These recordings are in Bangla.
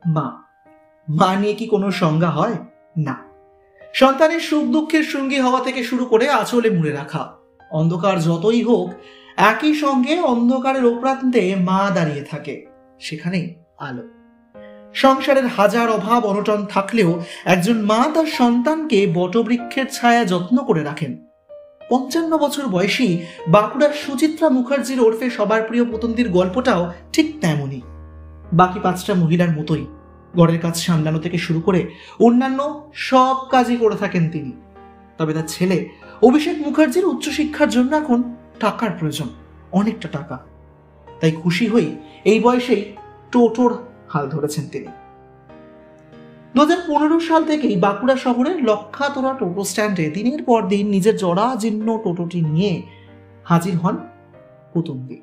মা। মা নিয়ে কি কোনো সংজ্ঞা হয়? না। সন্তানের সুখ দুঃখের সঙ্গী হওয়া থেকে শুরু করে আঁচলে মুড়ে রাখা, অন্ধকার যতই হোক একই সঙ্গে অন্ধকারের ওপ্রান্তে মা দাঁড়িয়ে থাকে, সেখানেই আলো। সংসারের হাজার অভাব অনটন থাকলেও একজন মা তার সন্তানকে বটবৃক্ষের ছায়া যত্ন করে রাখেন। 55 বছর বয়সী বাঁকুড়ার সুচিত্রা মুখার্জির ওরফে সবার প্রিয় পুতন্দির গল্পটাও ঠিক তেমনই। বাকি 5টা মহিলার মতোই ঘরের কাজ সামলানো থেকে শুরু করে অন্যান্য সব কাজই করে থাকেন তিনি। তবে তার ছেলে অভিষেক মুখার্জির উচ্চশিক্ষার জন্য এখন টাকার প্রয়োজন, অনেকটা টাকা। তাই খুশি হই এই বয়সেই টোটোর হাল ধরেছেন তিনি। 2015 সাল থেকেই বাঁকুড়া শহরের লক্ষাতোরা টোটো স্ট্যান্ডে দিনের পর দিন নিজের জরাজীর্ণ টোটোটি নিয়ে হাজির হন পুতন্দি।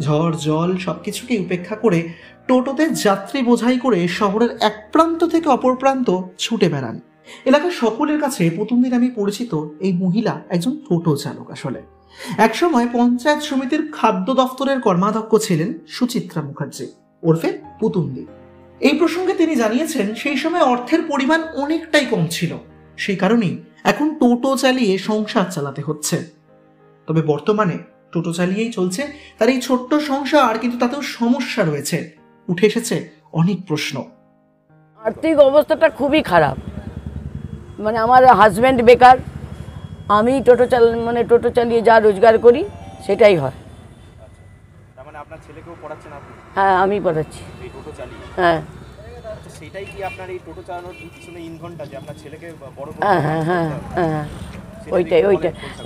ঝড় জল সবকিছুকে উপেক্ষা করে টোটোতে যাত্রী বোঝাই করে শহরের এক প্রান্ত থেকে অপর প্রান্ত ছুটে বেড়ান। এলাকার সকলের কাছে পুতন্দি নামে পরিচিত এই মহিলা একজন টোটো চালক। আসলে একসময় পঞ্চায়েত সমিতির খাদ্য দফতরের কর্মাধ্যক্ষ ছিলেন সুচিত্রা মুখার্জি ওরফে পুতন্দি। এই প্রসঙ্গে তিনি জানিয়েছেন, সেই সময় অর্থের পরিমাণ অনেকটাই কম ছিল, সেই কারণেই এখন টোটো চালিয়ে সংসার চালাতে হচ্ছে। তবে বর্তমানে টোটো চালিয়েই চলছে তার এই ছোট্ট সংসার, কিন্তু তাতেও সমস্যা রয়েছে, উঠে এসেছে অনেক প্রশ্ন। আর্থিক অবস্থাটা খুবই খারাপ। মানে আমার হাজব্যান্ড বেকার, আমি টোটো চালিয়ে যা রোজগার করি সেটাই হয়। তার মানে আপনার ছেলেকেও পড়াচ্ছেন আপনি? হ্যাঁ, আমি পড়াচ্ছি এই টোটো চালিয়ে। হ্যাঁ। আচ্ছা, সেটাই কি আপনার এই টোটো চালানোর পিছনে ইন্ধনটা, যে আপনার ছেলেকে বড় করে? হ্যাঁ হ্যাঁ হ্যাঁ হ্যাঁ, ওইটাই।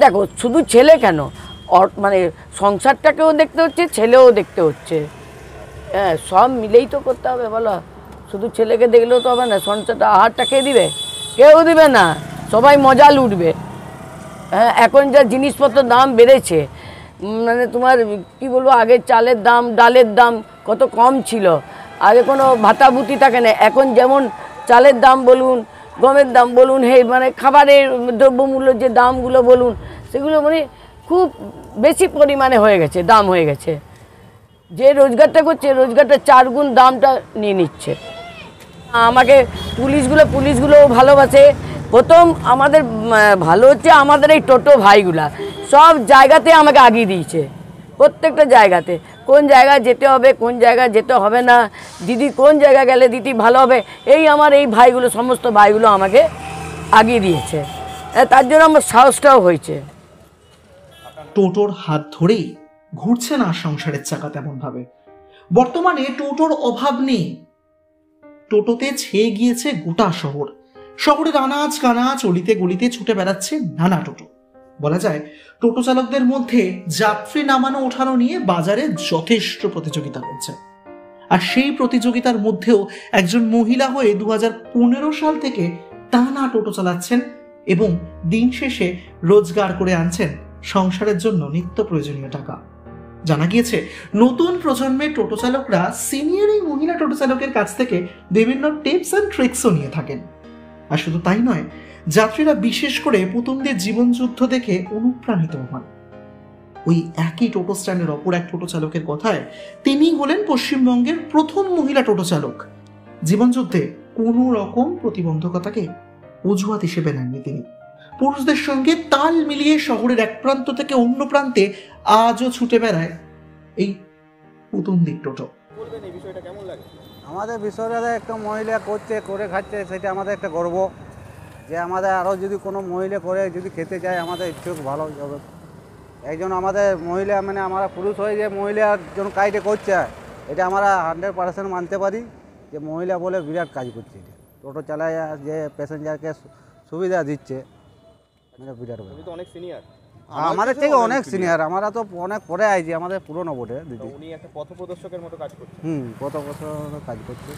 দেখো, শুধু ছেলে কেন, মানে সংসারটাকেও দেখতে হচ্ছে, ছেলেও দেখতে হচ্ছে। হ্যাঁ, সব মিলেই তো করতে হবে বলো। শুধু ছেলেকে দেখলেও তো হবে না। সংসারটা আহারটা কে দিবে? কেউ দিবে না, সবাই মজা লুটবে। হ্যাঁ, এখন যা জিনিসপত্র দাম বেড়েছে, মানে তোমার কি বলবো, আগে চালের দাম ডালের দাম কত কম ছিল, আগে কোনো ভাতাভুতি থাকে না। এখন যেমন চালের দাম বলুন, গমের দাম বলুন, মানে খাবারের দ্রব্যমূল্য যে দামগুলো বলুন, সেগুলো মানে খুব বেশি পরিমাণে হয়ে গেছে, দাম হয়ে গেছে। যে রোজগারটা করছে, রোজগারটা 4 গুণ দামটা নিয়ে নিচ্ছে। আমাকে পুলিশগুলোও ভালোবাসে। প্রথম আমাদের ভালো হচ্ছে আমাদের এই টোটো ভাইগুলা সব জায়গাতে আমাকে আগিয়ে দিয়েছে, প্রত্যেকটা জায়গাতে। কোন জায়গায় যেতে হবে, কোন জায়গায় যেতে হবে না, দিদি কোন জায়গায় গেলে দিদি ভালো হবে, এই আমার এই ভাইগুলো, সমস্ত ভাইগুলো আমাকে আগিয়ে দিয়েছে। তার জন্য আমার সাহসটাও হয়েছে। টোটোর হাত ধরেই ঘুরছে না সংসারের চাকা তেমন ভাবে। বর্তমানে টোটোর অভাব নেই, টোটোতে ছেয়ে গিয়েছে গোটা শহর। শহরের আনাচ কানাচ অলিতে গলিতে ছুটে বেড়াচ্ছে নানা টোটো। বলা যায় টোটো চালকদের মধ্যে যাত্রী নামানো ওঠানো নিয়ে বাজারে যথেষ্ট প্রতিযোগিতা হচ্ছে। আর সেই প্রতিযোগিতার মধ্যেও একজন মহিলা হয়ে 2015 সাল থেকে টানা টোটো চালাচ্ছেন এবং দিন শেষে রোজগার করে আনছেন সংসারের জন্য নিত্য প্রয়োজনীয় টাকা। জানা গিয়েছে নতুন প্রজন্মের টোটো চালকরা সিনিয়র এই মহিলা টোটো চালকের কাছ থেকে বিভিন্ন টিপস অ্যান্ড ট্রিক্সও নিয়ে থাকেন। আর শুধু তাই নয়, যাত্রীরা বিশেষ করে পুতন্দের জীবনযুদ্ধ দেখে অনুপ্রাণিত হন। ওই একই টোটো স্ট্যান্ডের অপর এক টোটো চালকের কথায়, তিনি হলেন পশ্চিমবঙ্গের প্রথম মহিলা টোটো চালক। জীবনযুদ্ধে কোনো রকম প্রতিবন্ধকতাকে অজুহাত হিসেবে নেননি তিনি। পুরুষদের সঙ্গে তাল মিলিয়ে শহরের এক প্রান্ত থেকে অন্য প্রান্তে আজও ছুটে বেড়ায় এই পুতন্দির টোটো। আমাদের বিষয়টা একটা মহিলা করে খাচ্ছে, সেটা আমাদের একটা গর্ব। যে আমাদের আরও যদি কোনো মহিলা করে যদি খেতে চায়, আমাদের ইচ্ছুক ভালো হবে। একজন আমাদের মহিলা, মানে আমরা পুরুষ হয়ে যে মহিলার জন্য কাজটা করছে, এটা আমরা 100% মানতে পারি যে মহিলা বলে বিরাট কাজ করছে। টোটো চালায় যে প্যাসেঞ্জারকে সুবিধা দিচ্ছে, বিরাট অনেক সিনিয়র, আমাদের থেকে অনেক সিনিয়র। আমরা তো অনেক পরে আইছি, আমাদের পুরনো বোর্ডে দিদি। উনি একটা পথপ্রদর্শকের মতো কাজ করছে। পথপ্রদর্শকের কাজ করছে।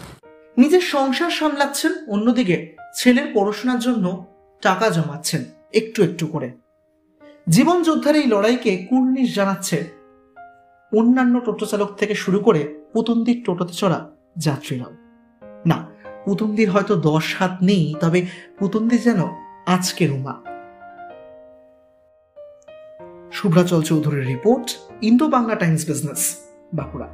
নিজের সংসার সামলাচ্ছেন, অন্যদিকে ছেলের পড়াশোনার জন্য টাকা জমাচ্ছেন একটু একটু করে। জীবন যোদ্ধার এই লড়াইকে কুর্নিশ জানাচ্ছে অন্যান্য টোটো চালক থেকে শুরু করে পুতন্দির টোটোতে চড়া যাত্রীরাও। না, পুতন্দির হয়তো 10 হাত নেই, তবে পুতন্দি যেন আজকের উমা। শুভ্রাচল চৌধুরীর report, Indo Bangla Times business, Bankura.